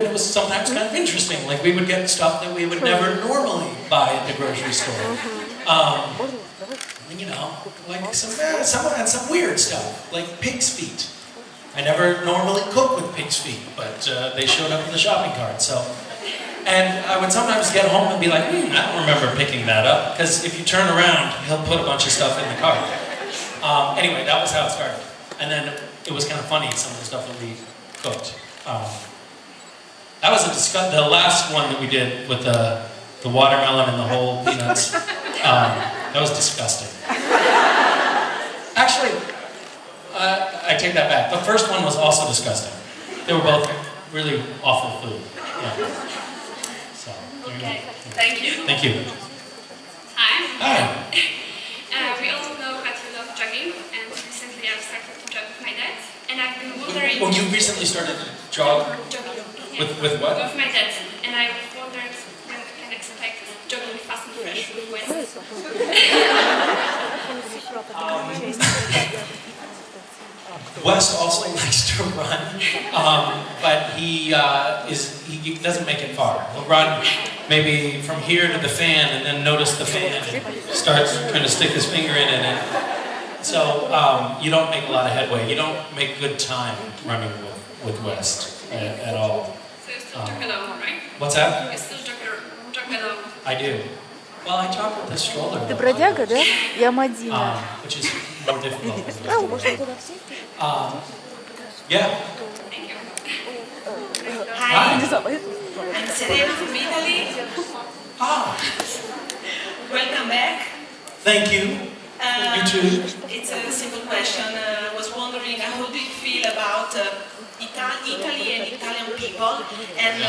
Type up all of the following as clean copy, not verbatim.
It was sometimes kind of interesting. Like we would get stuff that we would never normally buy at the grocery store. You know, like some weird stuff, like pig's feet. I never normally cook with pig's feet, but they showed up in the shopping cart. And I would sometimes get home and be like, I don't remember picking that up, because if you turn around, he'll put a bunch of stuff in the cart. Anyway, that was how it started. And then it was kind of funny, some of the stuff that we cooked. That was the last one that we did with the watermelon and the whole peanuts. That was disgusting. Actually, I take that back. The first one was also disgusting. They were both really awful food. Yeah. So, okay, thank you. Thank you. Hi. Hi. We all know that you love jogging, and recently I've started to jog with my dad, and I've been wondering... Oh, you recently started to jog? Jogging. Yeah. With what? With my dad, and I wondered when we can expect jogging fast and fresh with West. West also likes to run, but he doesn't make it far. He'll run maybe from here to the fan and then notice the fan and starts trying to stick his finger in it. And so you don't make a lot of headway. You don't make good time running with West at all. So you still jog alone, right? What's that? You still jog alone. I do. Well, I talk with the stroller. Ты бродяга, да? Я Мадина. Which is more difficult. Yeah. Thank you. Hi. I'm Serena from Italy. Welcome back. Thank you. You too. It's a simple question. I was wondering how do you feel about Italy and Italian people, and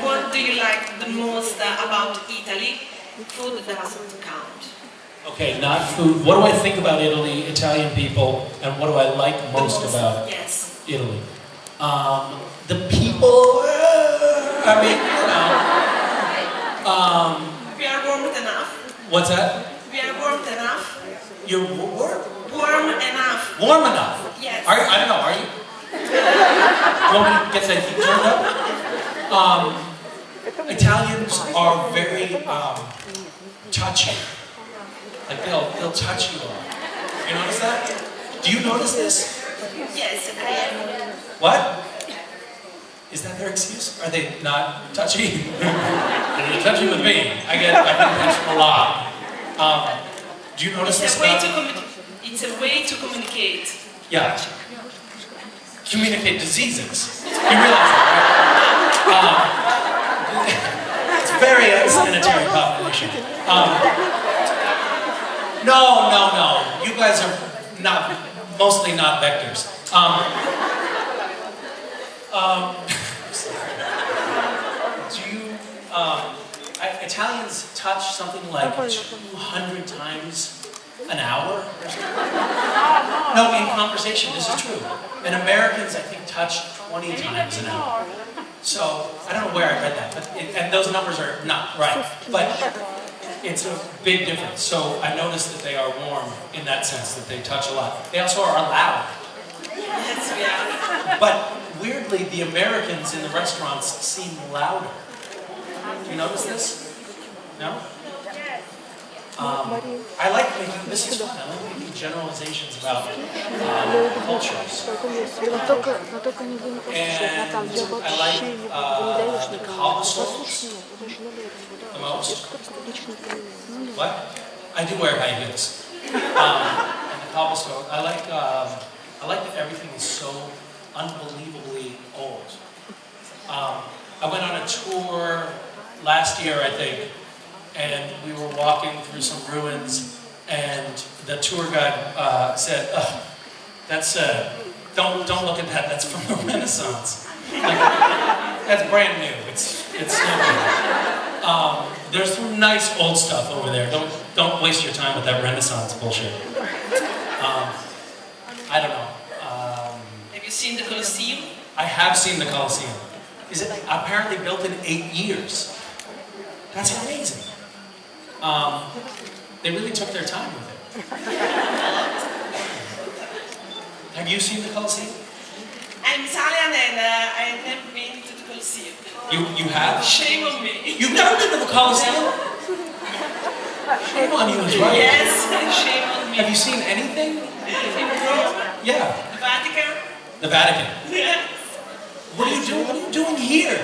what do you like the most about Italy? Food doesn't count. Okay, not food. What do I think about Italy, Italian people, and what do I like most about Italy? The people, I mean, we are warm enough. What's that? We are warm enough. You're warm? Warm enough. Warm enough? Yes. Are you? I don't know, are you? You want me to get that heat turned up? Italians are very touchy. Like they'll touch you a lot. You notice that? Do you notice this? Yes, I am. What? Is that their excuse? Are they not touchy? They're touchy with me. I get touched a lot. Do you notice this? It's a way to communicate. Yeah. Communicate diseases. You realize that, right? It's very unsanitary population. No. You guys are mostly not vectors. Italians touch something like 200 times an hour or something? No, in conversation, this is true. And Americans, I think, touch 20 times an hour. So, I don't know where I read that, but and those numbers are not right. But it's a big difference. So I noticed that they are warm in that sense, that they touch a lot. They also are loud. Yes, we are. But weirdly, the Americans in the restaurants seem louder. Do you notice this? No? I like making, this is fun, I like making generalizations about cultures. And I like the cobblestones the most. What? I do wear high heels. And the cobblestone, I like that everything is so unbelievably old. I went on a tour last year, I think, and we were walking through some ruins, and the tour guide said, "That's don't look at that. That's from the Renaissance. Like, that's brand new. It's new. There's some nice old stuff over there. Don't waste your time with that Renaissance bullshit." I don't know. Have you seen the Colosseum? I have seen the Colosseum. Is it apparently built in 8 years? That's amazing. They really took their time with it. Have you seen the Colosseum? I I'm Italian and I've never been to the Colosseum. You have? Shame on me. You've never been to the Colosseum? Shame on you is right. Yes, shame on me. Have you seen anything? In Rome? Yeah. The Vatican? The Vatican. Yes. What are you doing? What are you doing here?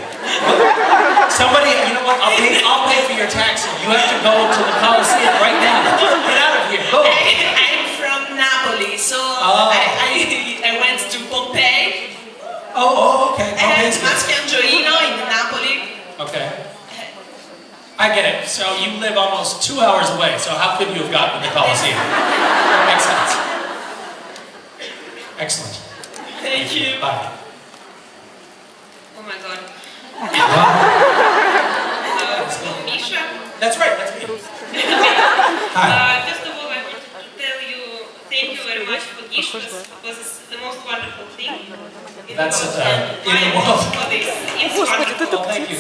Somebody, you know what? I'll pay for your taxi. You have to go to the Colosseum right now. Get out of here. Go. I'm from Napoli, so I went to Pompeii. Okay. And Pompeii's good. Maschiangioino in Napoli. Okay. I get it. So you live almost 2 hours away, so how could you have gotten to the Colosseum? That makes sense. Excellent. Thank you. Bye. Oh my god. Wow. Misha. That's right, that's me. Hi. First of all, I wanted to tell you thank you very much for Mishas, because it's the most wonderful thing in That's the world. in the world. For this. It's wonderful. Oh, thank you.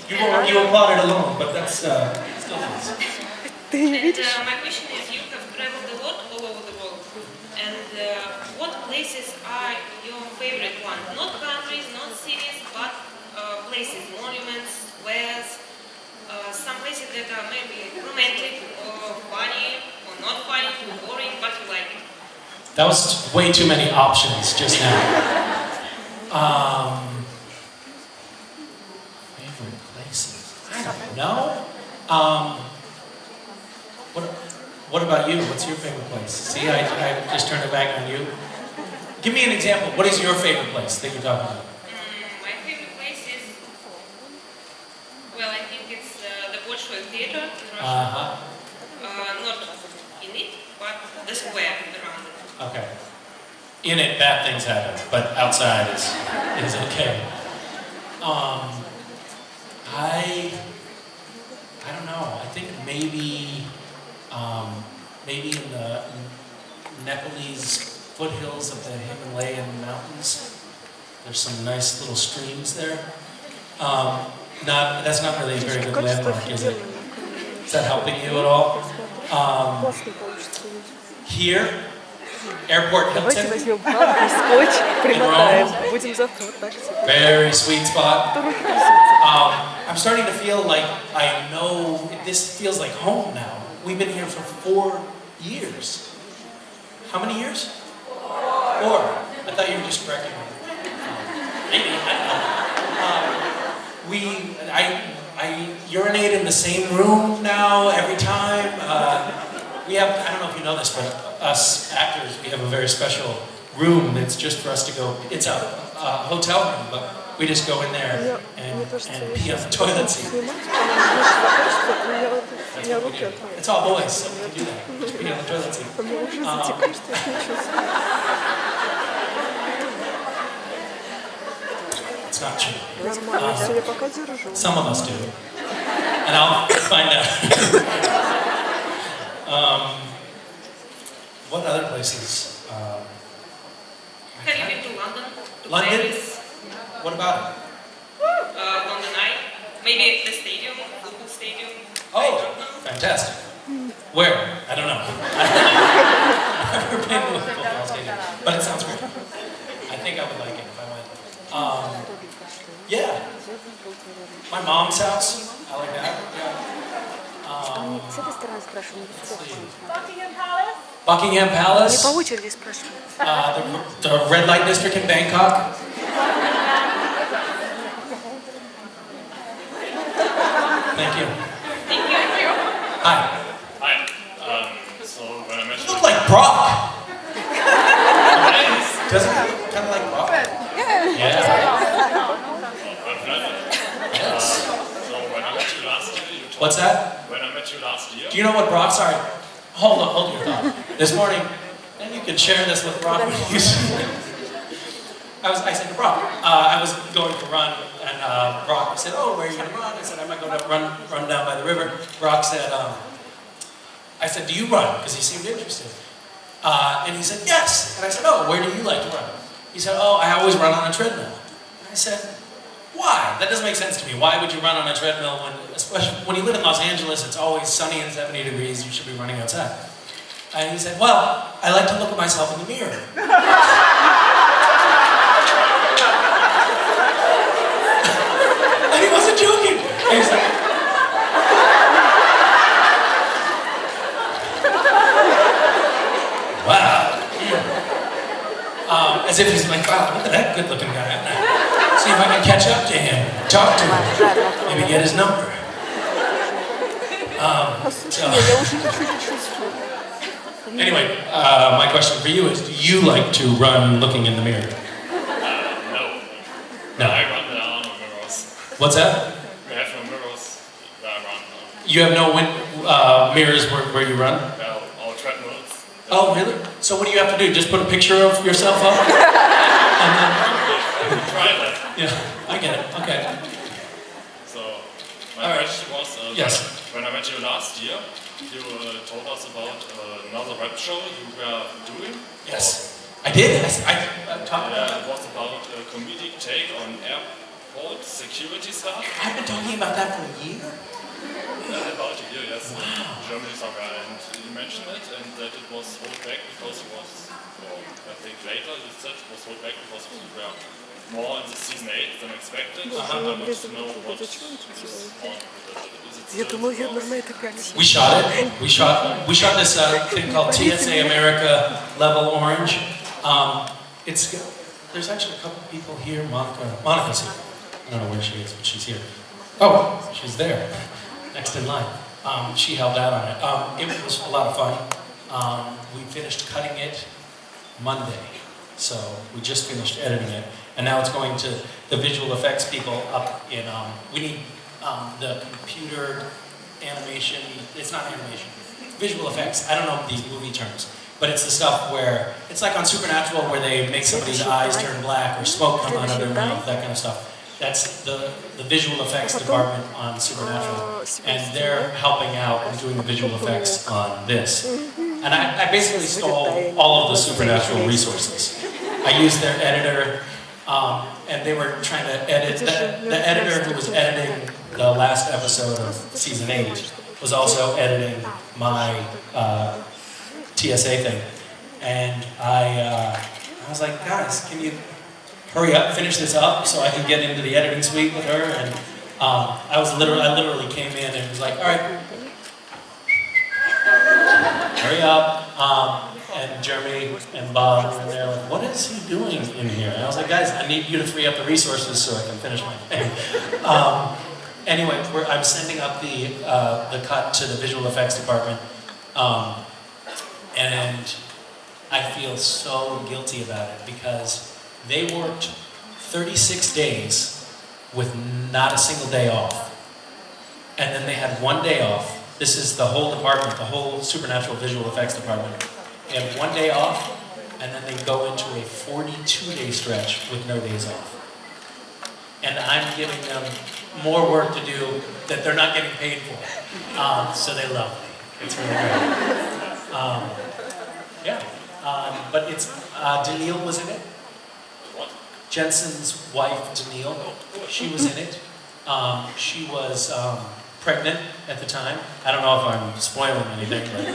You applauded alone, but that's still nice. And my question is, you have traveled a lot all over the world, and what places are your favorite ones? Not countries, not cities, but places, monuments, squares, some places that are maybe romantic or funny or not funny, boring, but you like it. That was way too many options just now. Favorite places? I don't know. What about you? What's your favorite place? See, I just turned it back on you. Give me an example. What is your favorite place that you're talking about? My favorite place is, well, I think it's the Bolshoi Theater in Russia. Not in it, but the square around it. Okay. In it, bad things happen, but outside is okay. I don't know. I think maybe in the Nepalese foothills of the Himalayan mountains. There's some nice little streams there. That's not really a very good landmark, is it? Is that helping you at all? Here, Airport Давайте Hilton. возьмем банку, скотч, примотаем. Будем завтра вот так себе. Very sweet spot. I'm starting to feel like I know, this feels like home now. We've been here for 4 years. How many years? 4. I thought you were just correcting me. Maybe, I don't know. I urinate in the same room now every time. We have, I don't know if you know this, but us actors, we have a very special room that's just for us to go. It's a hotel room, but we just go in there and pee on the toilet seat. That's what we do. It's all boys, so we can do that. Just pee on the toilet seat. It's not true. Some of us do. And I'll find out. What other places? Have you been to London? To London? Paris? What about it? London Eye? Maybe the stadium, football stadium? Oh, fantastic. Where? I don't know. I've never been to a football stadium, but it sounds great. I think I would like it if I went. Yeah. My mom's house. I like that. Yeah. С этой стороны спрашиваем. Buckingham Palace? Buckingham Palace. По очереди спрашиваем. The red light district in Bangkok. Thank you. Thank you. Hi. Hi. So when I met You you, look like Brock. Doesn't he look kind of like Brock? Yeah. Yes. so when I met you last year, you told What's that? When I met you last year, Do you know what Brock? Sorry. Hold your thought. This morning, and you can share this with Brock. I said to Brock, I was going to run, and Brock said, "Oh, where are you going to run?" I said, "I'm going to run down by the river." Brock said, I said, "Do you run?" Because he seemed interested. And he said, "Yes." And I said, "Oh, where do you like to run?" He said, "Oh, I always run on a treadmill." I said, "Why? That doesn't make sense to me. Why would you run on a treadmill especially when you live in Los Angeles, it's always sunny and 70 degrees, you should be running outside." And he said, "Well, I like to look at myself in the mirror." if I can catch up to him, talk to him, maybe get his number. Anyway, my question for you is, do you like to run looking in the mirror? No. No. I run, there are no mirrors. What's that? We have no mirrors where I run. You have no mirrors where you run? No, all treadmills. Oh, really? So what do you have to do? Just put a picture of yourself up? And then, Try that. yeah, I get it. Okay. So, my question was, Yes. when I met you last year, you told us about another web show you were doing. Yes. I did. I talked about It was about a comedic take on airport security staff. I've been talking about that for a year. About a year, yes. Germany soccer, and you mentioned it, and that it was held back because it was, I think later you said it was held back because we were more in the season 8 than expected. I want to know what is on with it. Is it still We shot it. We shot this thing called TSA America Level Orange. There's actually a couple people here. Monica's here. I don't know where she is, but she's here. Oh, she's there, next in line. She held out on it. It was a lot of fun. We finished cutting it Monday, so we just finished editing it, and now it's going to the visual effects people up in. We need the computer animation. It's not animation. Visual effects. I don't know these movie terms, but it's the stuff where it's like on Supernatural, where they make somebody's eyes turn black or smoke come out of their mouth, that kind of stuff. That's the visual effects department on Supernatural, and they're helping out and doing the visual effects on this. And I basically stole all of the Supernatural resources. I used their editor, and they were trying to edit. The editor who was editing the last episode of season 8 was also editing my TSA thing, and I was like, guys, can you hurry up, finish this up, so I can get into the editing suite with her? And I literally came in and was like, all right, hurry up. And Jeremy and Bob were in there like, what is he doing in here? And I was like, guys, I need you to free up the resources so I can finish my thing. Anyway, I'm sending up the cut to the visual effects department, and I feel so guilty about it because they worked 36 days with not a single day off. And then they had one day off. This is the whole department, the whole Supernatural visual effects department. They have one day off, and then they go into a 42-day stretch with no days off. And I'm giving them more work to do that they're not getting paid for. So they love me. It's really great. Yeah. But it's, Danielle was in it. Jensen's wife, Danielle, she was in it. She was pregnant at the time. I don't know if I'm spoiling anything, but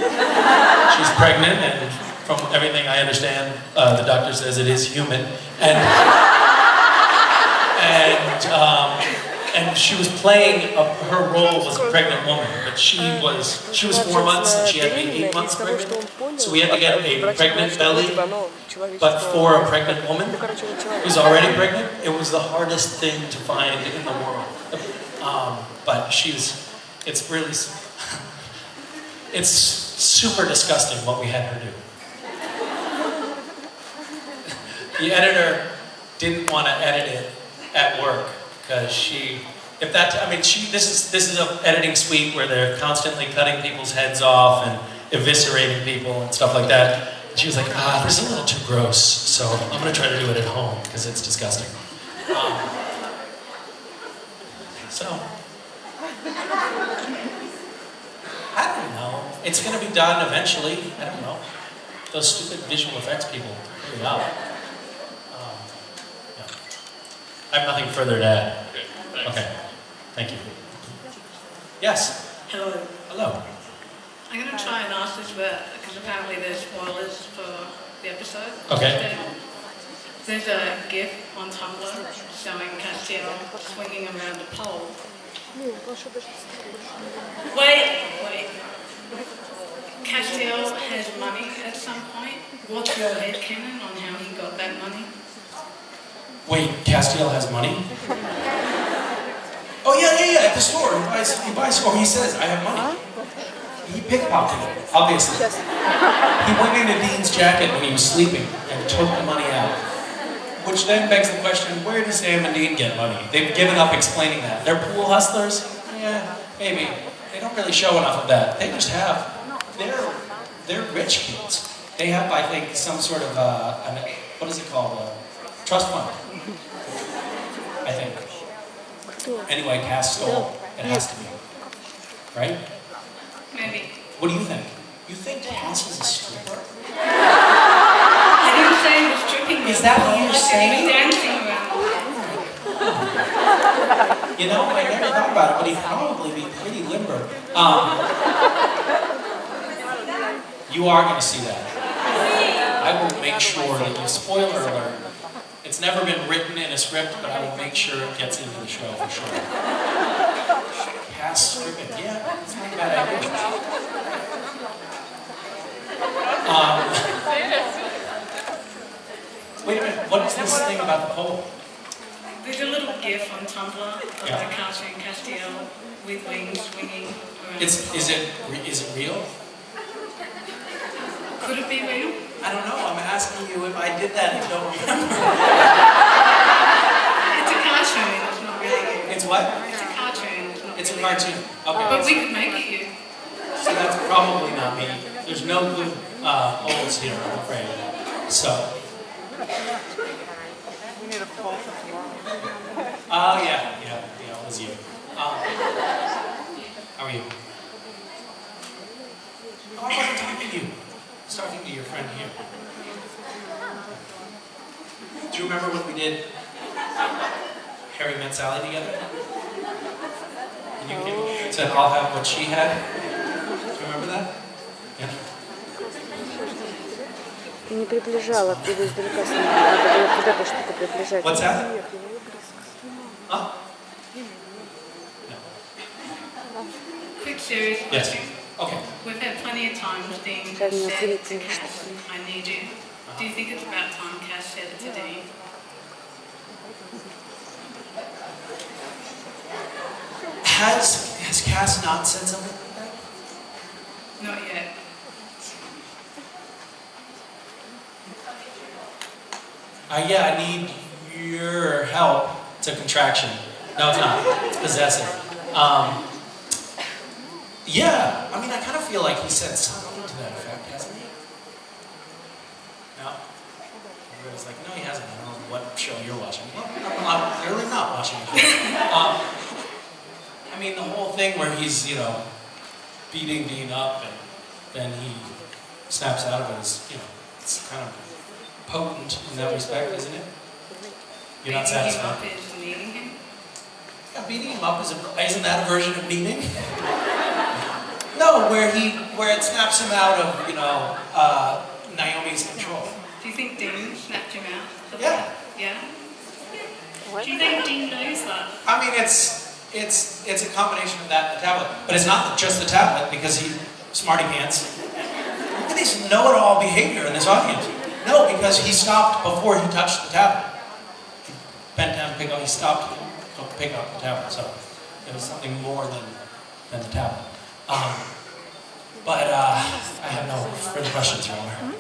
she's pregnant, and from everything I understand, the doctor says it is human. And she was playing, her role was a pregnant woman, but she was 4 months and she had to be 8 months pregnant. So we had to get a pregnant belly, but for a pregnant woman who's already pregnant, it was the hardest thing to find in the world. But it's really, it's super disgusting what we had her do. The editor didn't want to edit it at work because this is an editing suite where they're constantly cutting people's heads off and eviscerating people and stuff like that. And she was like, this is a little too gross, so I'm going to try to do it at home because it's disgusting. So, I don't know. It's going to be done eventually. I don't know. Those stupid visual effects people figure it out. Yeah. I have nothing further to add. Okay. Thank you. Yes? Hello. Hello. I'm going to try and ask this because apparently there's spoilers for the episode. Okay. There's a GIF on Tumblr showing Castiel swinging around a pole. Wait. Castiel has money at some point. What's your headcanon on how he got that money? Wait, Castiel has money? Oh yeah, at the store. He buys, or he says, I have money. He pickpocketed it, obviously. He went into Dean's jacket when he was sleeping and took the money out. Which then begs the question, where does Sam and Dean get money? They've given up explaining that. They're pool hustlers? Yeah, maybe. They don't really show enough of that. They just have, they're rich kids. They have, I think, some sort of, what is it called? Trust fund. I think. Anyway, Cass stole. It has to be. Right? Maybe. What do you think? You think Cass is a stripper? I didn't say he was stripping. Is that what you're saying? Dancing around. You know, I never thought about it, but he'd probably be pretty limber. You are going to see that. I will make sure that you, spoiler alert, it's never been written in a script, but I will make sure it gets into the show for sure. Cass stripping, yeah, it's not a bad idea. Wait a minute, what is this thing about the pole? There's a little gif on Tumblr of the cartoon Castiel with wings swinging around. Is it real? Could it be real? I don't know, I'm asking you if I did that and you don't remember. It's a cartoon, it's not really. It's what? It's a cartoon, it's not It's a really. cartoon. Okay. But we could make it you. So that's probably not me. There's no good holes here, I'm afraid. So. We need a poll for tomorrow. Oh, yeah, it was you. How are you? Oh, I wasn't talking to you. I was talking to your friend here. Do you remember when we did Harry Met Sally together? And you said, I'll have what she had? Do you remember that? Yeah. Ты не приближала, ты его издалека снимала. Надо было вот эту штуку приближать. What's that? Huh? Quick serious Yes. question. Okay. We've had plenty of times Dean Сейчас мне said ответить to на Cass, что-то. I need you. Do you think it's about time Cass said it to Dean? Has Cass not said something like that? Not yet. Yeah, I need your help. It's a contraction. No, it's not. It's possessive. Yeah, I mean, I kind of feel like he said something to that effect, hasn't he? No? Everybody's like, no, he hasn't. I don't know what show you're watching. Well, I'm clearly not watching the show. I mean, the whole thing where he's, beating Dean up and then he snaps out of it is, it's kind of potent in that respect, isn't it? You're not satisfied? Beating him up is needing him? Yeah, beating him up isn't that a version of kneading? No, where it snaps him out of, Naomi's control. Do you think Dean snapped him out? Yeah. Yeah? Do you think Dean knows that? I mean, it's a combination of that and the tablet. But it's not just the tablet, because he, smarty pants. Look at this know-it-all behavior in this audience. No, because he stopped before he touched the tablet. He bent down to pick up, he stopped to pick up the tablet, so it was something more than the tablet. But I have no further questions, Your Honor.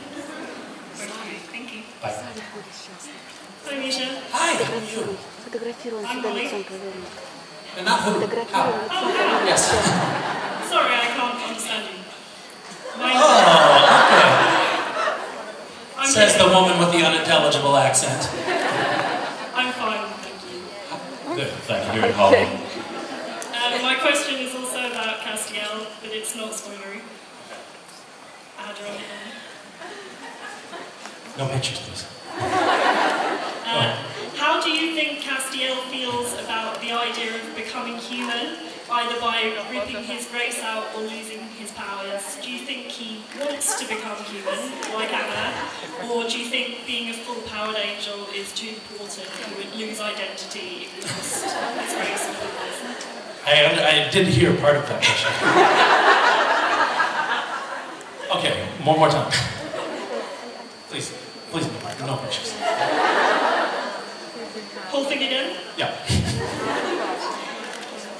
Okay, thank you. Bye. Hi, Misha. Hi, how are you? Фотографируем себя лицом повернут. And not who? Фотографируем How? лицом повернут. Yes. Sorry, I can't understand you. Oh, okay. I'm Says the woman with the unintelligible accent. I'm fine, thank you. Good, glad to hear it, Holly. My question is also about Castiel, but it's not spoilery. I had your own hand. No pictures, please. How do you think Castiel feels about the idea of becoming human, either by ripping his grace out or losing his powers? Do you think he wants to become human, like Anna, or do you think being a full-powered angel is too important? He would lose identity if he lost his grace and powers? I did hear part of that question. Okay, one more time. Please, no pictures. Whole thing again? Yeah.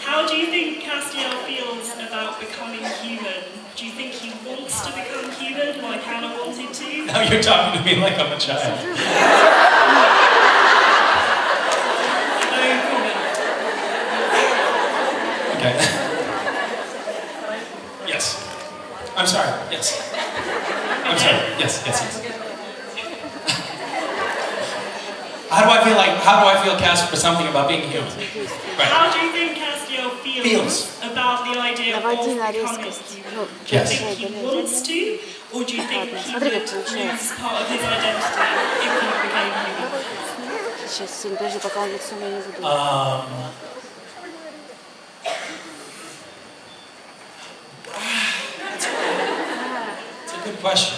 How do you think Castiel feels about becoming human? Do you think he wants to become human like Hannah wanted to? Now you're talking to me like I'm a child. No comment. Okay. Yes. I'm sorry. Yes. I'm sorry. Yes. How do I feel Cass for something about being human? Right. How do you think Castiel feels about the idea of Наводи на becoming резкость. human? Ну, Do you Yes. think he wants to, or do you think he Смотри, would как получается. lose part of his identity if he became human? Сейчас, сильно, подожди, пока он лицом я не буду. It's a good question.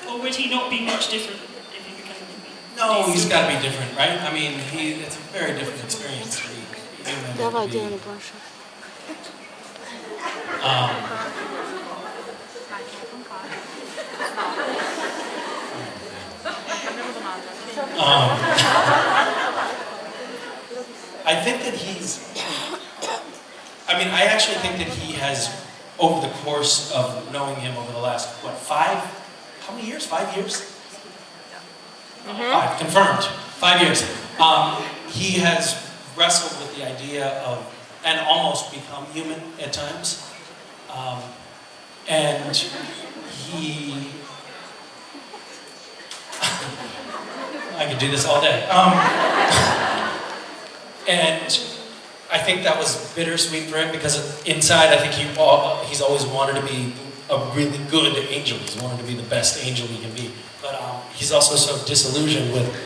Or would he not be much different if he became human? No, he's got to be different, right? I mean, it's a very different experience to be human. Давай, and to делай be, на планшет. I think that I actually think that he has, over the course of knowing him over the last, how many years? 5 years? 5, confirmed. 5 years. He has wrestled with the idea of, and almost become human at times. And he, I could do this all day. And I think that was bittersweet for him because inside I think he's always wanted to be a really good angel. He's wanted to be the best angel he can be. But he's also so disillusioned with